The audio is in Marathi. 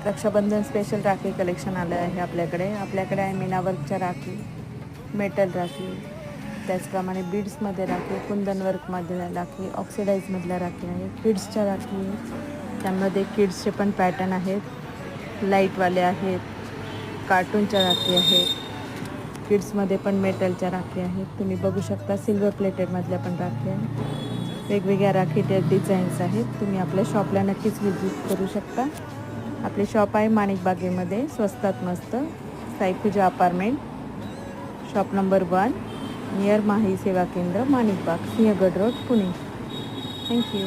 रक्षाबंधन स्पेशल राखी कलेक्शन आलं आहे आपल्याकडे आहे मीना वर्कच्या राखी, मेटल राखी, त्याचप्रमाणे बीड्समध्ये राखी, कुंदन वर्कमध्ये राखी, ऑक्सिडाईजमधल्या राखी आहेत, किड्सच्या राखी आहेत, त्यामध्ये किड्सचे पण पॅटर्न आहेत, लाईटवाले आहेत, कार्टूनच्या राखी आहेत, किड्समध्ये पण मेटलच्या राखी आहेत. तुम्ही बघू शकता सिल्वर प्लेटेडमधल्या पण राखी आहेत. वेगवेगळ्या राखीच्या डिझाईन्स आहेत. तुम्ही आपल्या शॉपला नक्कीच व्हिजिट करू शकता. आपले शॉप आहे माणिकबागेमध्ये, स्वस्तात मस्त, साईपूजा अपार्टमेंट, शॉप नंबर 1, नियर माही सेवा केंद्र, माणिकबाग, सिंहगड रोड, पुणे. थँक्यू.